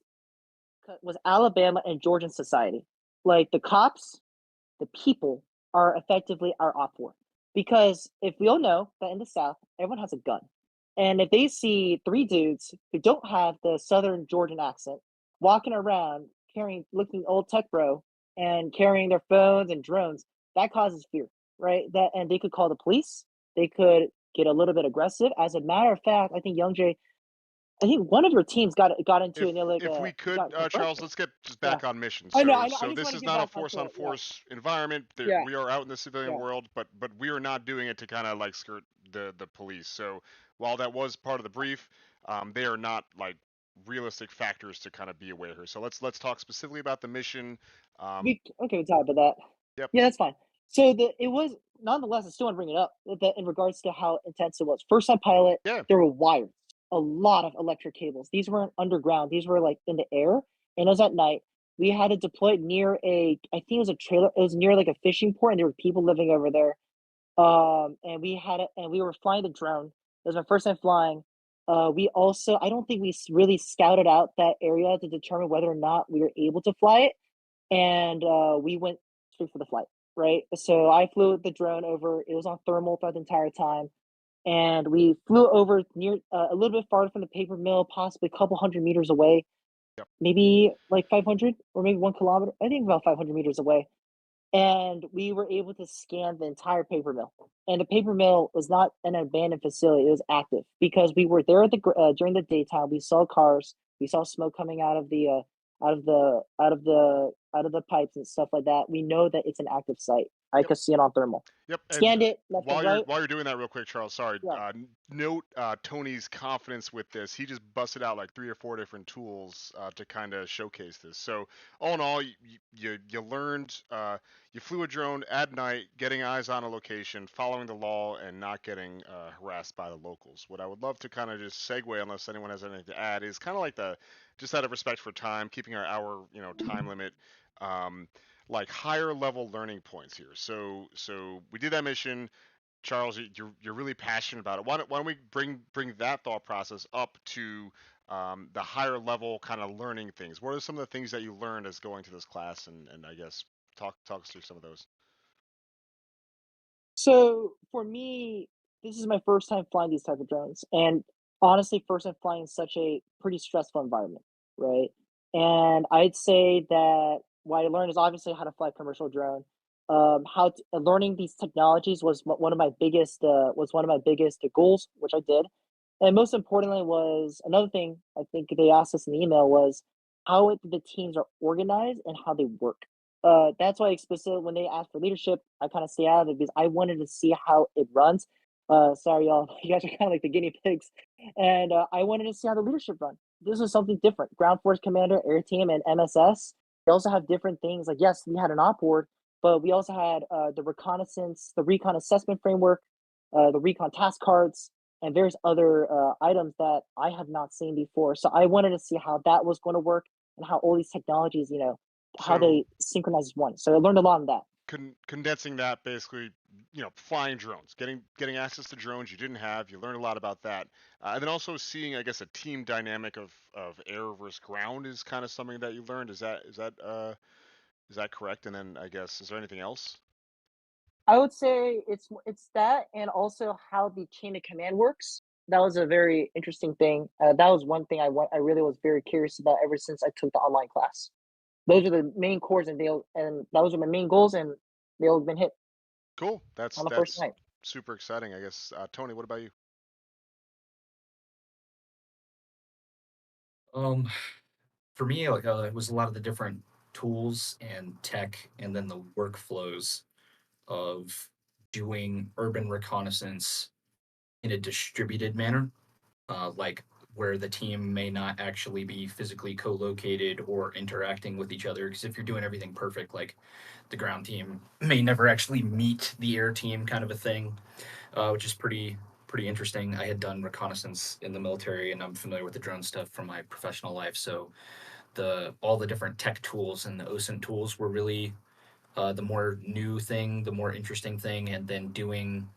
Alabama and Georgian society. Like, the cops, the people are effectively our OPFOR. Because if we all know that in the South, everyone has a gun. And if they see three dudes who don't have the Southern Georgian accent walking around looking old tech bro and carrying their phones and drones, that causes fear, right? And they could call the police. They could get a little bit aggressive. As a matter of fact, I think I think one of your teams got into If we could, Charles, let's get just back on mission. I So, know. I so just this want to is get not a back force onto on it. Yeah. force environment. Yeah. We are out in the civilian Yeah. world, but we are not doing it to kind of like skirt the police. So while that was part of the brief, they are not like realistic factors to kind of be aware here. So let's talk specifically about the mission. We talk about that. Yep. Yeah, that's fine. So it was nonetheless. I still want to bring it up that in regards to how intense it was. First time pilot. Yeah. There were wires, a lot of electric cables. These weren't underground. These were like in the air, and it was at night. We had to deploy it near I think it was a trailer. It was near like a fishing port, and there were people living over there. And we were flying the drone. It was my first time flying. I don't think we really scouted out that area to determine whether or not we were able to fly it, and we went straight for the flight, right? So I flew the drone over. It was on thermal throughout the entire time, and we flew over near a little bit farther from the paper mill, possibly a couple hundred meters away, Yep. maybe like 500 or maybe 1 kilometer. I think about 500 meters away, and we were able to scan the entire paper mill. And the paper mill was not an abandoned facility; it was active because we were there during the daytime. We saw cars, we saw smoke coming out of the pipes and stuff like that. We know that it's an active site. I could see it on thermal. Yep. Scanned it left and right. While you're doing that real quick, Charles, sorry. Yeah. Note Tony's confidence with this. He just busted out like 3 or 4 different tools to kind of showcase this. So all in all, you learned, you flew a drone at night, getting eyes on a location, following the law, and not getting harassed by the locals. What I would love to kind of just segue, unless anyone has anything to add, is kind of like just out of respect for time, keeping our hour time limit. Like higher level learning points here. So we did that mission. Charles, you're really passionate about it. Why don't we bring that thought process up to the higher level kind of learning things? What are some of the things that you learned as going to this class, and I guess talk us through some of those. So for me, this is my first time flying these type of drones, and honestly, first time flying in such a pretty stressful environment, right? And I'd say that what I learned is obviously how to fly a commercial drone. Learning these technologies was one of my biggest goals, which I did. And most importantly was another thing I think they asked us in the email was how the teams are organized and how they work. That's why explicit when they ask for leadership, I kind of stay out of it because I wanted to see how it runs. Sorry, y'all, you guys are kind of like the guinea pigs, and I wanted to see how the leadership run. This is something different. Ground Force Commander, Air Team, and MSS. They also have different things. Like yes, we had an op board, but we also had the reconnaissance, the recon assessment framework, the recon task cards, and various other items that I have not seen before. So I wanted to see how that was going to work and how all these technologies, how they synchronize as one. So I learned a lot on that. condensing that, basically, flying drones, getting access to drones you didn't have. You learned a lot about that, and then also seeing, I guess, a team dynamic of air versus ground is kind of something that you learned. Is that correct? And then I guess, is there anything else? I would say it's that, and also how the chain of command works. That was a very interesting thing. That was one thing I really was very curious about ever since I took the online class. Those are the main cores, and those are my main goals, and they all been hit Cool. That's on the first that's night. super exciting, I guess. Tony, what about you? Um, for me, like it was a lot of the different tools and tech, and then the workflows of doing urban reconnaissance in a distributed manner, like where the team may not actually be physically co-located or interacting with each other. Because if you're doing everything perfect, like the ground team may never actually meet the air team, kind of a thing, which is pretty interesting. I had done reconnaissance in the military, and I'm familiar with the drone stuff from my professional life. So all the different tech tools and the OSINT tools were really the more new thing, the more interesting thing, and then doing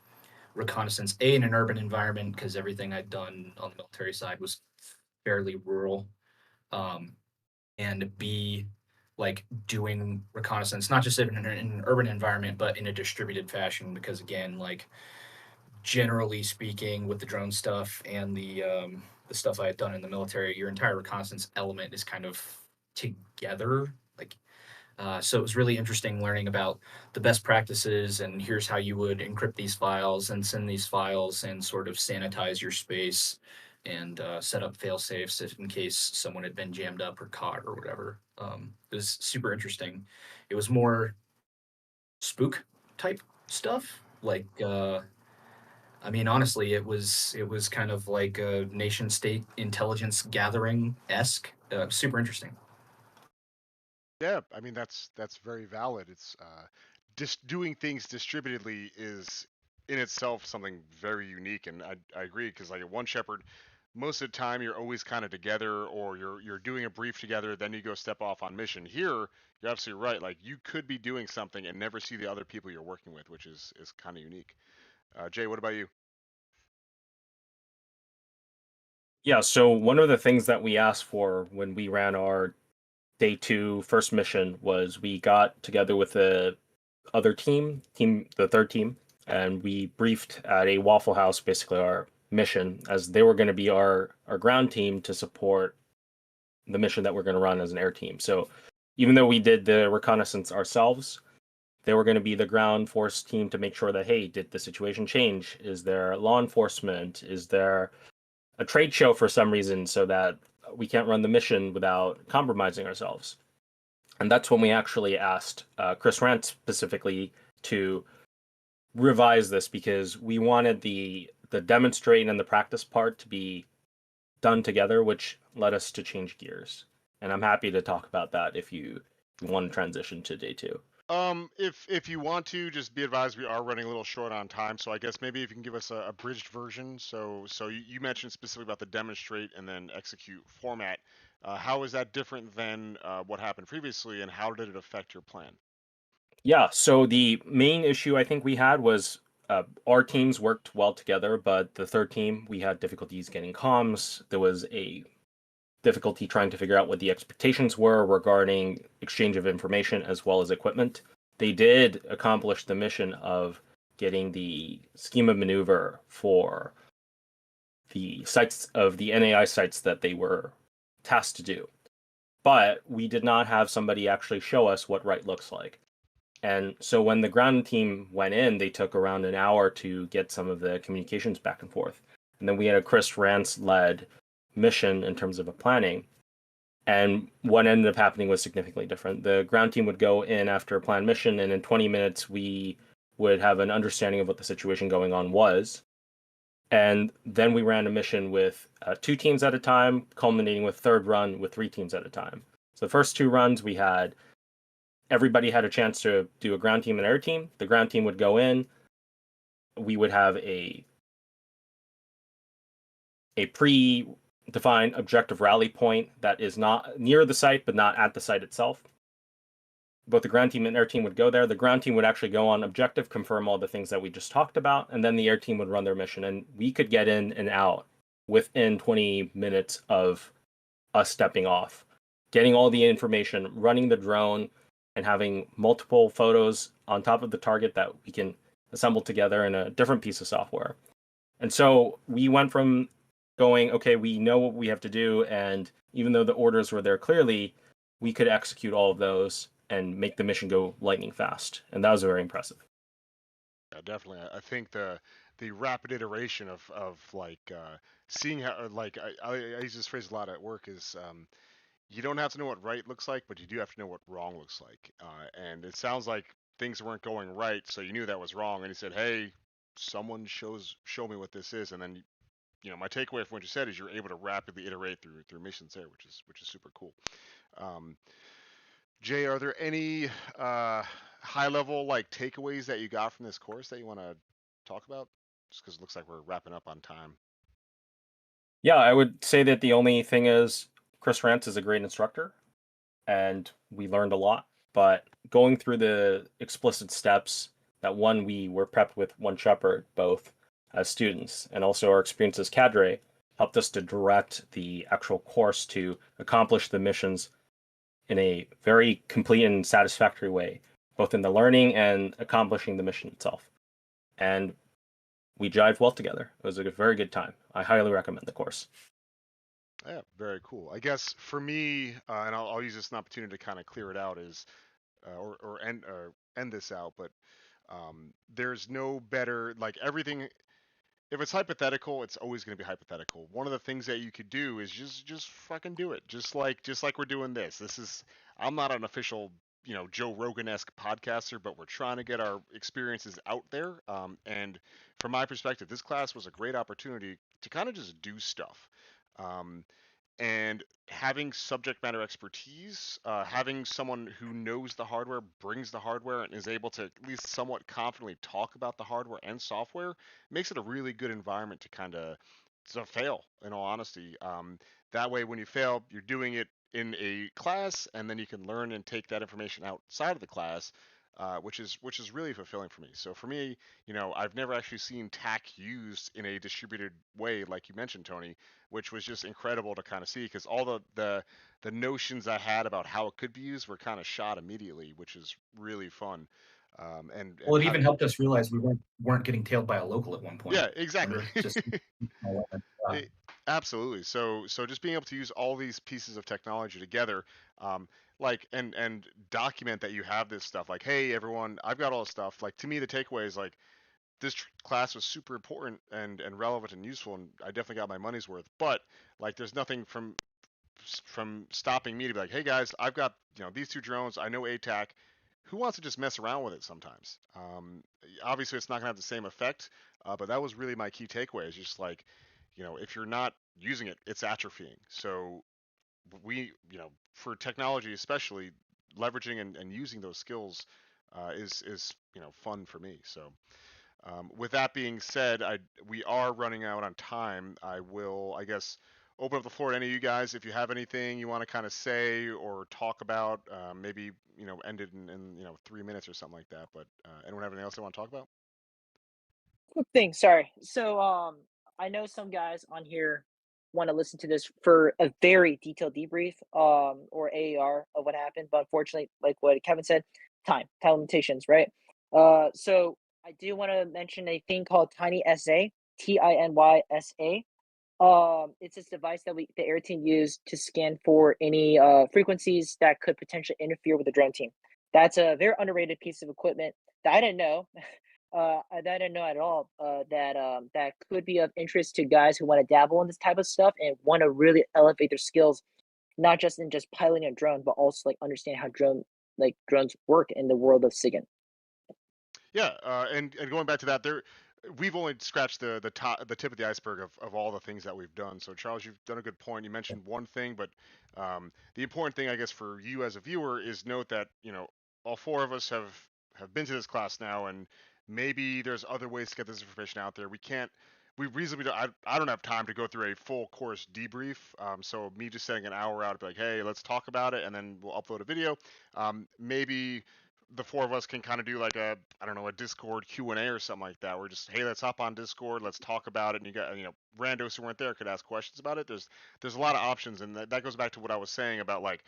reconnaissance in an urban environment, because everything I'd done on the military side was fairly rural, um, and B, like doing reconnaissance not just in an urban environment but in a distributed fashion, because again, like generally speaking, with the drone stuff and the stuff I had done in the military, your entire reconnaissance element is kind of together. Like, so it was really interesting learning about the best practices, and here's how you would encrypt these files and send these files and sort of sanitize your space and set up fail safes if in case someone had been jammed up or caught or whatever. It was super interesting. It was more spook type stuff, like I mean, honestly, it was kind of like a nation state intelligence gathering esque. Super interesting. Yeah, I mean, that's very valid. It's just doing things distributedly is in itself something very unique, and I agree, because like at One Shepherd, most of the time you're always kind of together, or you're doing a brief together, then you go step off on mission. Here, you're absolutely right. Like, you could be doing something and never see the other people you're working with, which is kind of unique. Jay, what about you? Yeah, so one of the things that we asked for when we ran our day two first mission was we got together with the other the third team, and we briefed at a Waffle House, basically our mission, as they were going to be our ground team to support the mission that we're going to run as an air team. So even though we did the reconnaissance ourselves, they were going to be the ground force team to make sure that, hey, did the situation change? Is there law enforcement? Is there a trade show for some reason, so that we can't run the mission without compromising ourselves? And that's when we actually asked Chris Rant specifically to revise this, because we wanted the demonstrate and the practice part to be done together, which led us to change gears. And I'm happy to talk about that if you want to transition to day two. If you want to, just be advised we are running a little short on time, so I guess maybe if you can give us a abridged version. So you mentioned specifically about the demonstrate and then execute format. How is that different than what happened previously, and how did it affect your plan? Yeah, so the main issue I think we had was our teams worked well together, but the third team, we had difficulties getting comms. There was a difficulty trying to figure out what the expectations were regarding exchange of information as well as equipment. They did accomplish the mission of getting the scheme of maneuver for the sites of the NAI sites that they were tasked to do. But we did not have somebody actually show us what right looks like. And so when the ground team went in, they took around an hour to get some of the communications back and forth. And then we had a Chris Rance led mission in terms of a planning. And what ended up happening was significantly different. The ground team would go in after a planned mission, and in 20 minutes, we would have an understanding of what the situation going on was. And then we ran a mission with 2 teams at a time, culminating with third run with 3 teams at a time. So the first 2 runs, everybody had a chance to do a ground team and air team. The ground team would go in. We would have a pre-defined objective rally point that is not near the site, but not at the site itself. both the ground team and air team would go there. The ground team would actually go on objective, confirm all the things that we just talked about, and then the air team would run their mission. And we could get in and out within 20 minutes of us stepping off, getting all the information, running the drone, and having multiple photos on top of the target that we can assemble together in a different piece of software. And so we went from going, okay, we know what we have to do, and even though the orders were there clearly, we could execute all of those and make the mission go lightning fast. And that was very impressive. Yeah, definitely. I think the rapid iteration of like seeing how like I use this phrase a lot at work is you don't have to know what right looks like, but you do have to know what wrong looks like. And it sounds like things weren't going right, so you knew that was wrong, and you said, "Hey, someone show me what this is." And then my takeaway from what you said is you're able to rapidly iterate through missions there, which is super cool. Um, Jay, are there any high level like takeaways that you got from this course that you want to talk about? Just because it looks like we're wrapping up on time. Yeah, I would say that the only thing is Chris Rance is a great instructor, and we learned a lot. But going through the explicit steps that we were prepped with one Shepherd, both as students, and also our experience as cadre, helped us to direct the actual course to accomplish the missions in a very complete and satisfactory way, both in the learning and accomplishing the mission itself. And we jived well together. It was a very good time. I highly recommend the course. Yeah, very cool. I guess for me, and I'll use this as an opportunity to kind of clear it out, is or end this out. But there's no better like everything. If it's hypothetical, it's always going to be hypothetical. One of the things that you could do is just fucking do it. Just like we're doing this. I'm not an official Joe Rogan-esque podcaster, but we're trying to get our experiences out there. And from my perspective, this class was a great opportunity to kind of just do stuff. Um, and having subject matter expertise, having someone who knows the hardware, brings the hardware, and is able to at least somewhat confidently talk about the hardware and software makes it a really good environment to kind of fail, in all honesty. That way, when you fail, you're doing it in a class, and then you can learn and take that information outside of the class, which is really fulfilling for me. So for me, I've never actually seen TAC used in a distributed way, like you mentioned, Tony, which was just incredible to kind of see because all the notions I had about how it could be used were kind of shot immediately, which is really fun. And Well, it how even helped us realize we weren't getting tailed by a local at one point. yeah, exactly. Remember? Just It- absolutely. So just being able to use all these pieces of technology together, like and document that you have this stuff. Like, hey, everyone, I've got all this stuff. Like to me, the takeaway is like this class was super important and relevant and useful, and I definitely got my money's worth. But like, there's nothing from stopping me to be like, hey guys, I've got these two drones. I know ATAC. Who wants to just mess around with it sometimes? Obviously, it's not gonna have the same effect, but that was really my key takeaway. Is just like, if you're not using it, it's atrophying. So we, for technology especially, leveraging and using those skills is fun for me. So with that being said, we are running out on time. I will, I guess, open up the floor to any of you guys if you have anything you want to kind of say or talk about. Maybe end it in 3 minutes or something like that. But anyone have anything else they want to talk about? Quick thing, sorry. So I know some guys on here want to listen to this for a very detailed debrief or AAR of what happened, but unfortunately, like what Kevin said, time limitations, right? So I do want to mention a thing called Tiny SA, TINYSA. It's this device that the air team used to scan for any frequencies that could potentially interfere with the drone team. That's a very underrated piece of equipment that I didn't know. That I didn't know at all. That could be of interest to guys who want to dabble in this type of stuff and want to really elevate their skills, not just in just piloting a drone, but also like understand how drones work in the world of SIGINT. Yeah, and going back to that, we've only scratched the tip of the iceberg of all the things that we've done. So Charles, you've done a good point. You mentioned one thing, but the important thing, I guess, for you as a viewer is note that all four of us have been to this class now, and maybe there's other ways to get this information out there. we reasonably don't, I don't have time to go through a full course debrief. So me just setting an hour out to be like, hey, let's talk about it, and then we'll upload a video. Maybe the four of us can kind of do like a, I don't know, a Discord Q&A or something like that. We're just, hey, let's hop on Discord, let's talk about it, and you got, randos who weren't there could ask questions about it. There's a lot of options, and that goes back to what I was saying about like,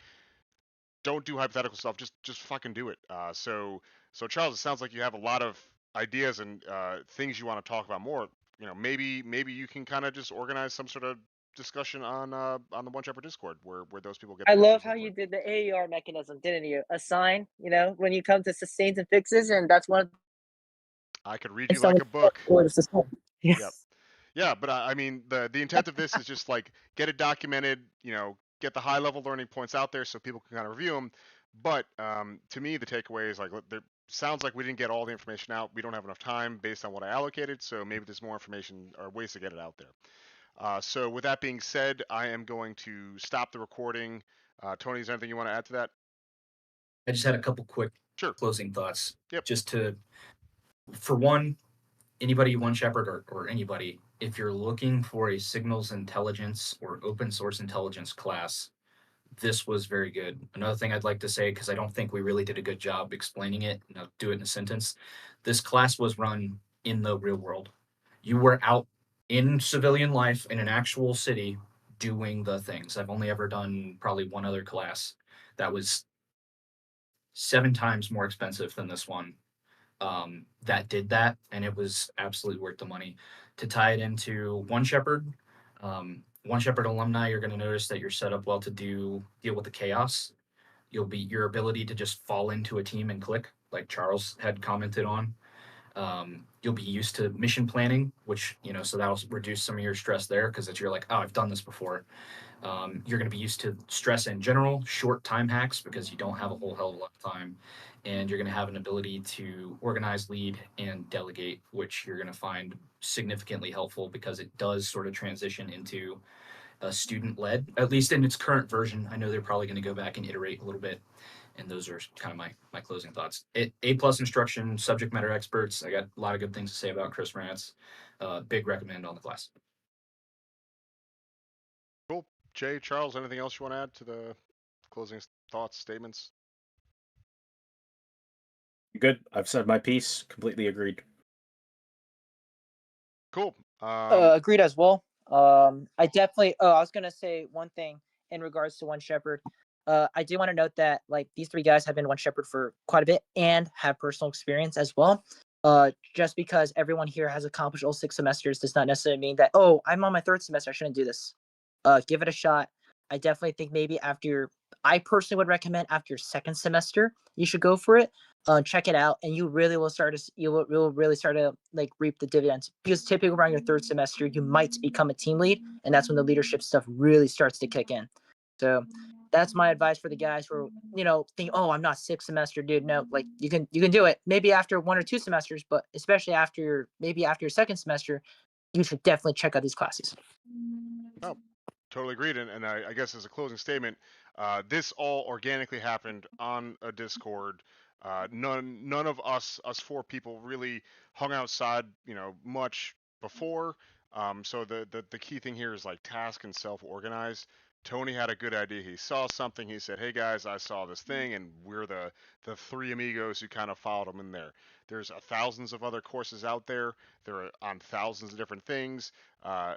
don't do hypothetical stuff, just fucking do it. So Charles, it sounds like you have a lot of ideas and things you want to talk about more. Maybe you can kind of just organize some sort of discussion on the One Shepherd Discord where those people get I the love answers. how you did the AER mechanism, didn't you? Assign, when you come to sustains and fixes, and that's one of I could read the you like a book. or the sustain. Yep. Yes. Yeah, but I mean, the intent of this is just like get it documented, get the high level learning points out there so people can kind of review them. But to me, the takeaway is like, there sounds like we didn't get all the information out. We don't have enough time based on what I allocated, so maybe there's more information or ways to get it out there. So with that being said, I am going to stop the recording. Tony, is there anything you want to add to that? I just had a couple quick Sure. closing thoughts. Yep. Just for one, anybody, One Shepherd or anybody, if you're looking for a signals intelligence or open source intelligence class, this was very good. Another thing I'd like to say, because I don't think we really did a good job explaining it, and I'll do it in a sentence. This class was run in the real world. You were out in civilian life in an actual city doing the things. I've only ever done probably one other class that was 7 times more expensive than this one, that did that, and it was absolutely worth the money. To tie it into One Shepherd, One Shepherd alumni, you're going to notice that you're set up well to deal with the chaos. Your ability to just fall into a team and click, like Charles had commented on. You'll be used to mission planning, which, so that'll reduce some of your stress there, because you're like, oh, I've done this before. You're going to be used to stress in general, short time hacks, because you don't have a whole hell of a lot of time. And you're going to have an ability to organize, lead, and delegate, which you're going to find significantly helpful, because it does sort of transition into a student-led, at least in its current version. I know they're probably going to go back and iterate a little bit. And those are kind of my closing thoughts. A+ instruction, subject matter experts. I got a lot of good things to say about Chris Rance. Big recommend on the class. Cool. Jay, Charles, anything else you want to add to the closing thoughts, statements? Good. I've said my piece. Completely agreed. Cool. Agreed as well. I definitely. I was gonna say one thing in regards to One Shepherd. I do want to note that like these 3 guys have been One Shepherd for quite a bit and have personal experience as well. Just because everyone here has accomplished all 6 semesters does not necessarily mean that, oh, I'm on my 3rd semester, I shouldn't do this. Give it a shot. I definitely think maybe I personally would recommend after your 2nd semester, you should go for it. Check it out, and you really will start to you'll really start to like reap the dividends, because typically around your 3rd semester you might become a team lead, and that's when the leadership stuff really starts to kick in. So that's my advice for the guys who think, oh, I'm not 6th semester, dude. No, like you can do it maybe after 1 or 2 semesters, but especially after your 2nd semester, you should definitely check out these classes. Oh, totally agreed. And I guess as a closing statement, this all organically happened on a Discord. None of us 4 people really hung outside, much before. So the key thing here is like task and self-organize. Tony had a good idea. He saw something. He said, "Hey guys, I saw this thing," and we're the 3 amigos who kind of followed him in there. There's thousands of other courses out there. They're on thousands of different things.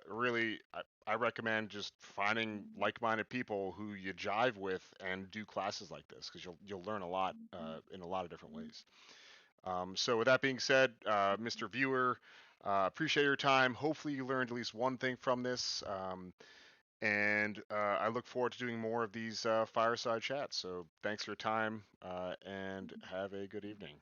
Really, I recommend just finding like-minded people who you jive with and do classes like this, because you'll learn a lot in a lot of different ways. So with that being said, Mr. Viewer, appreciate your time. Hopefully you learned at least one thing from this. And I look forward to doing more of these fireside chats. So thanks for your time and have a good evening.